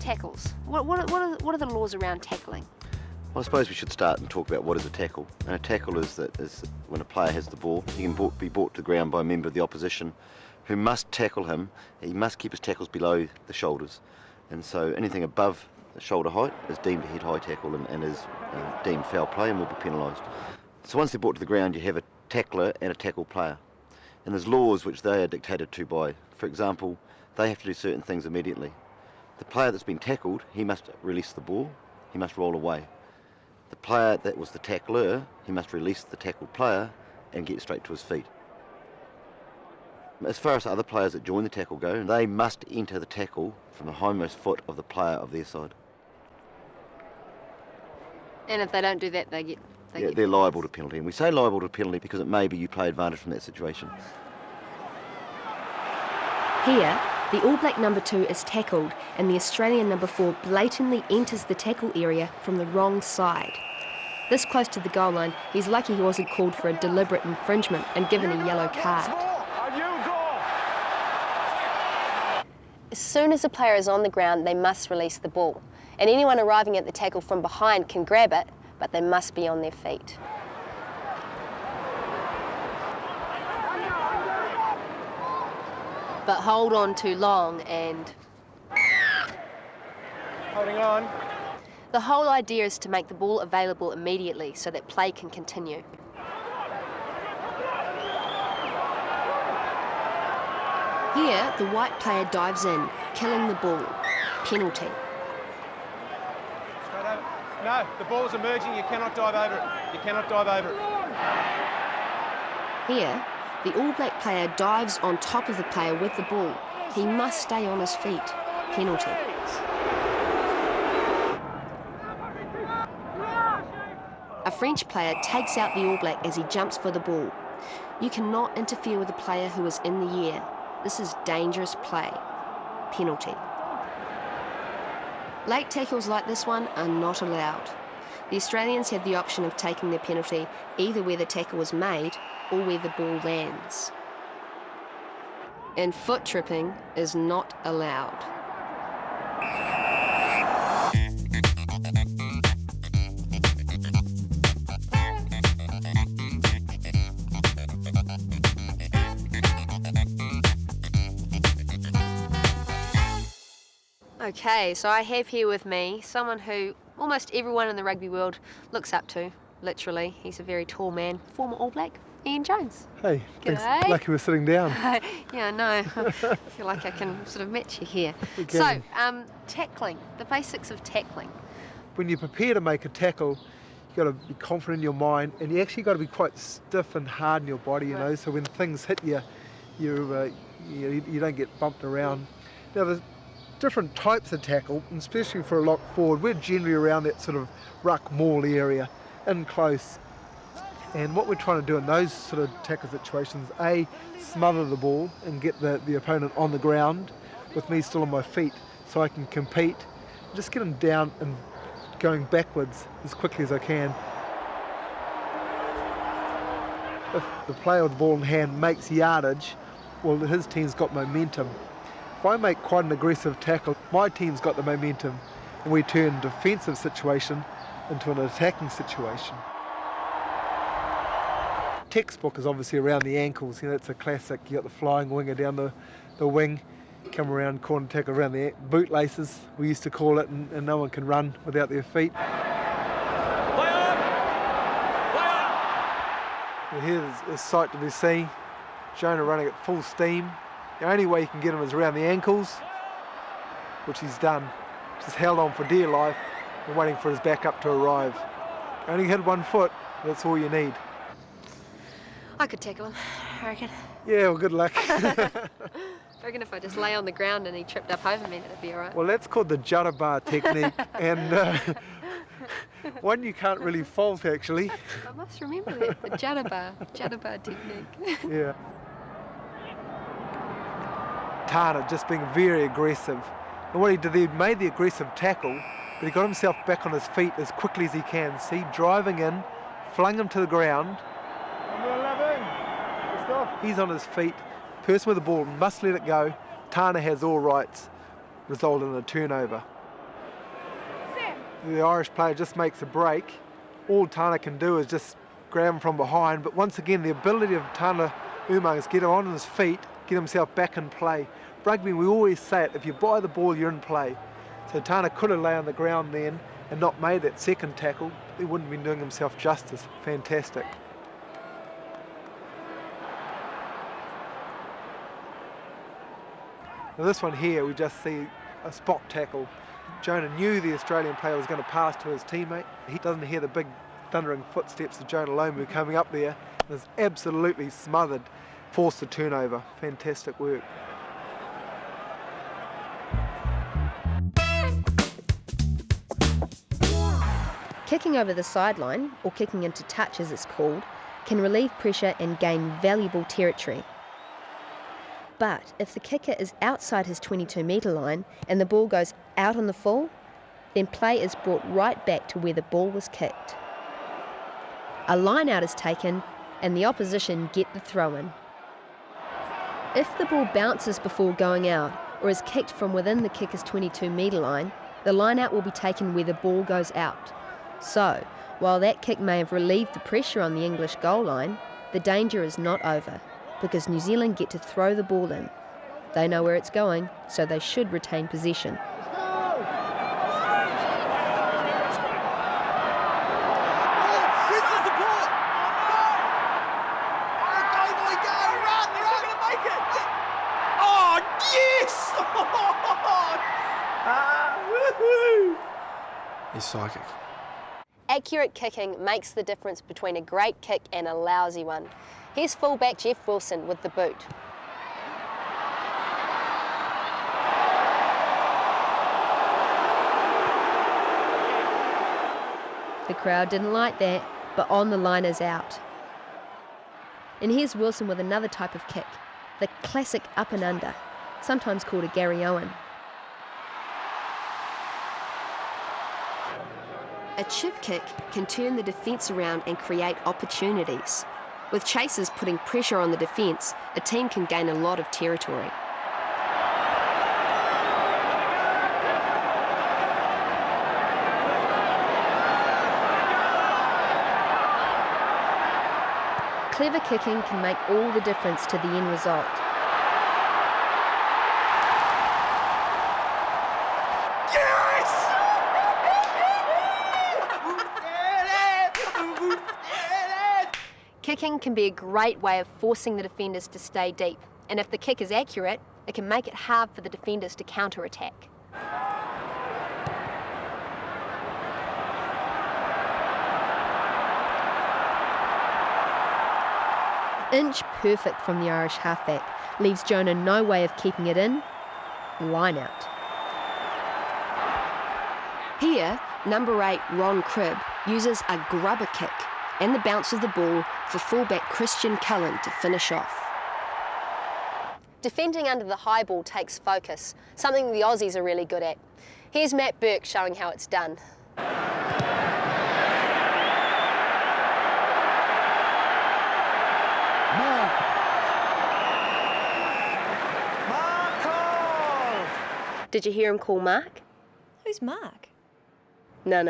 tackles? What are the laws around tackling? Well, I suppose we should start and talk about what is a tackle. And a tackle is when a player has the ball, he can be brought to the ground by a member of the opposition who must tackle him. He must keep his tackles below the shoulders. And so anything above the shoulder height is deemed a head-high tackle and is deemed foul play and will be penalised. So once they're brought to the ground, you have a tackler and a tackle player. And there's laws which they are dictated to by. For example, they have to do certain things immediately. The player that's been tackled, he must release the ball, he must roll away. The player that was the tackler, he must release the tackled player and get straight to his feet. As far as other players that join the tackle go, they must enter the tackle from the hindmost foot of the player of their side. And if they don't do that, they're liable to penalty. And we say liable to penalty because it may be you play advantage from that situation. Here, the All Black number 2 is tackled and the Australian number 4 blatantly enters the tackle area from the wrong side. This close to the goal line, he's lucky he wasn't called for a deliberate infringement and given a yellow card. As soon as a player is on the ground, they must release the ball. And anyone arriving at the tackle from behind can grab it, but they must be on their feet. But hold on too long and... Holding on. The whole idea is to make the ball available immediately so that play can continue. Here, the white player dives in, killing the ball. Penalty. Straight over. No, the ball's emerging, you cannot dive over it. You cannot dive over it. Here, the All Black player dives on top of the player with the ball. He must stay on his feet. Penalty. A French player takes out the All Black as he jumps for the ball. You cannot interfere with a player who is in the air. This is dangerous play. Penalty. Late tackles like this one are not allowed. The Australians have the option of taking their penalty either where the tackle was made or where the ball lands. And foot tripping is not allowed. Okay, so I have here with me someone who almost everyone in the rugby world looks up to, literally. He's a very tall man, former All Black, Ian Jones. Hey, thanks. G'day. Lucky we're sitting down. Yeah, I know. I feel like I can sort of match you here. Okay. So, tackling, the basics of tackling. When you prepare to make a tackle, you've got to be confident in your mind, and you actually got to be quite stiff and hard in your body, you know, so when things hit you, you don't get bumped around. Now, there's different types of tackle, and especially for a lock forward, we're generally around that sort of ruck maul area, in close. And what we're trying to do in those sort of tackle situations, A, smother the ball and get the opponent on the ground with me still on my feet so I can compete. Just get them down and going backwards as quickly as I can. If the player with the ball in hand makes yardage, well, his team's got momentum. If I make quite an aggressive tackle, my team's got the momentum, and we turn a defensive situation into an attacking situation. Textbook is obviously around the ankles. You know, it's a classic. You got the flying winger down the wing, come around, corner tackle around the bootlaces, we used to call it, and no one can run without their feet. Play on! Play on! And here's a sight to be seen. Jonah running at full steam. The only way you can get him is around the ankles, which he's done. Just held on for dear life and waiting for his backup to arrive. Only had one foot, that's all you need. I could tackle him, I reckon. Yeah, well, good luck. I reckon if I just lay on the ground and he tripped up over me, that'd be all right. Well, that's called the judder bar technique, and one you can't really fault, actually. I must remember that, the judder bar technique. Yeah. Tana just being very aggressive. And what he did, he made the aggressive tackle, but he got himself back on his feet as quickly as he can. See, driving in, flung him to the ground. Number 11. Stop. He's on his feet. Person with the ball must let it go. Tana has all rights. Result in a turnover. the Irish player just makes a break, all Tana can do is just grab him from behind. But once again, the ability of Tana Umang is get him on his feet, get himself back in play. Rugby, we always say it, if you buy the ball, you're in play. So Tana could have lay on the ground then and not made that second tackle. He wouldn't have been doing himself justice. Fantastic. Now this one here, we just see a spot tackle. Jonah knew the Australian player was going to pass to his teammate. He doesn't hear the big thundering footsteps of Jonah Lomu coming up there. And is absolutely smothered, forced the turnover. Fantastic work. Kicking over the sideline, or kicking into touch as it's called, can relieve pressure and gain valuable territory. But if the kicker is outside his 22-metre line and the ball goes out on the full, then play is brought right back to where the ball was kicked. A line out is taken and the opposition get the throw-in. If the ball bounces before going out or is kicked from within the kicker's 22-metre line, the line out will be taken where the ball goes out. So, while that kick may have relieved the pressure on the English goal line, the danger is not over, because New Zealand get to throw the ball in. They know where it's going, so they should retain possession. He's psychic. Accurate kicking makes the difference between a great kick and a lousy one. Here's fullback Jeff Wilson with the boot. The crowd didn't like that, but on the line is out. And here's Wilson with another type of kick, the classic up and under, sometimes called a Gary Owen. A chip kick can turn the defence around and create opportunities. With chasers putting pressure on the defence, a team can gain a lot of territory. Clever kicking can make all the difference to the end result. Kicking can be a great way of forcing the defenders to stay deep, and if the kick is accurate, it can make it hard for the defenders to counter-attack. Inch perfect from the Irish halfback leaves Jonah no way of keeping it in. Line out. Here, number 8 Ron Cribb uses a grubber kick and the bounce of the ball for fullback Christian Cullen to finish off. Defending under the high ball takes focus, something the Aussies are really good at. Here's Matt Burke showing how it's done. Did you hear him call Mark? Who's Mark? No.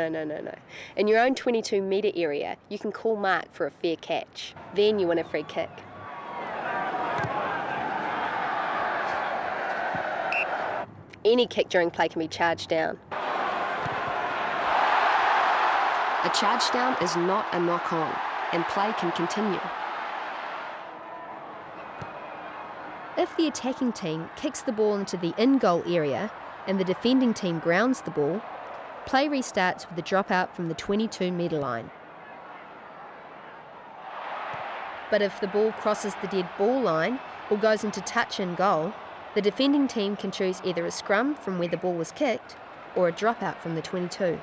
In your own 22-metre area, you can call Mark for a fair catch. Then you win a free kick. Any kick during play can be charged down. A charge down is not a knock-on, and play can continue. If the attacking team kicks the ball into the in-goal area and the defending team grounds the ball, play restarts with the dropout from the 22-metre line. But if the ball crosses the dead ball line or goes into touch in goal, the defending team can choose either a scrum from where the ball was kicked or a dropout from the 22.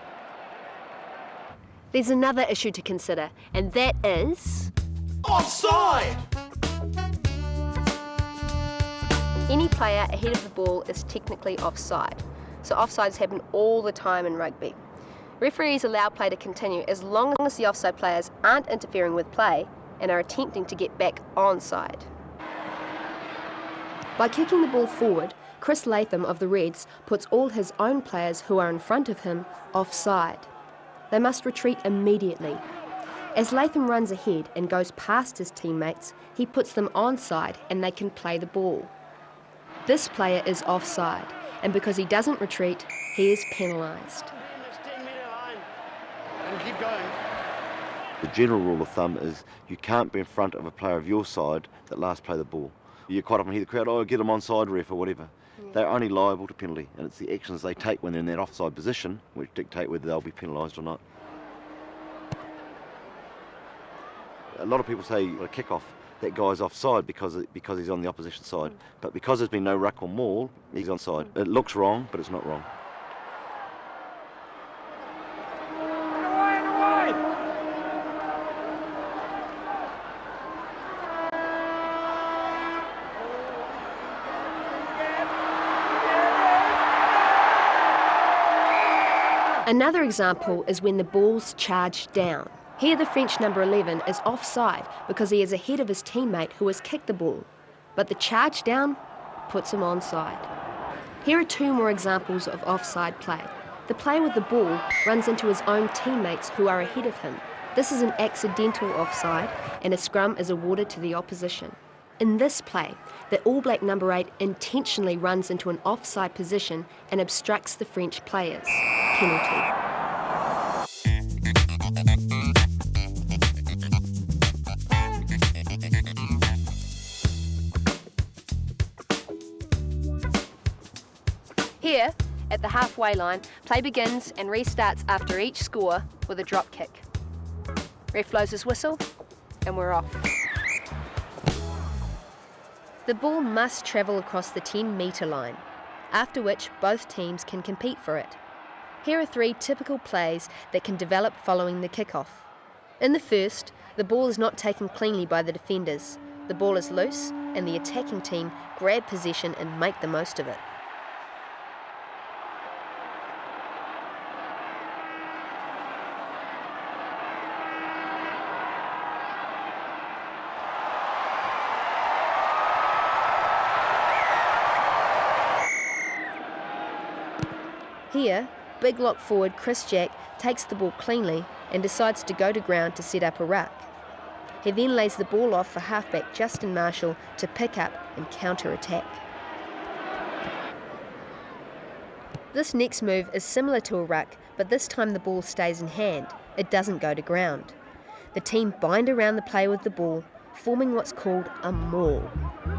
There's another issue to consider, and that is... Offside! Any player ahead of the ball is technically offside, so offsides happen all the time in rugby. Referees allow play to continue as long as the offside players aren't interfering with play and are attempting to get back onside. By kicking the ball forward, Chris Latham of the Reds puts all his own players who are in front of him offside. They must retreat immediately. As Latham runs ahead and goes past his teammates, he puts them onside and they can play the ball. This player is offside, and because he doesn't retreat, he is penalised. And keep going. The general rule of thumb is you can't be in front of a player of your side that last play the ball. You quite often hear the crowd, oh, get them onside, ref, or whatever. They're only liable to penalty, and it's the actions they take when they're in that offside position which dictate whether they'll be penalised or not. A lot of people say a kick-off, that guy's offside because he's on the opposition side. But because there's been no ruck or maul, he's onside. It looks wrong, but it's not wrong. Another example is when the ball's charged down. Here the French number 11 is offside because he is ahead of his teammate who has kicked the ball, but the charge down puts him onside. Here are two more examples of offside play. The player with the ball runs into his own teammates who are ahead of him. This is an accidental offside and a scrum is awarded to the opposition. In this play, the All Black number 8 intentionally runs into an offside position and obstructs the French players. Penalty. Here, at the halfway line, play begins and restarts after each score with a drop kick. Ref blows his whistle and we're off. The ball must travel across the 10-metre line, after which both teams can compete for it. Here are three typical plays that can develop following the kick-off. In the first, the ball is not taken cleanly by the defenders. The ball is loose and the attacking team grab possession and make the most of it. Here, big lock forward Chris Jack takes the ball cleanly and decides to go to ground to set up a ruck. He then lays the ball off for halfback Justin Marshall to pick up and counter-attack. This next move is similar to a ruck, but this time the ball stays in hand. It doesn't go to ground. The team bind around the player with the ball, forming what's called a maul.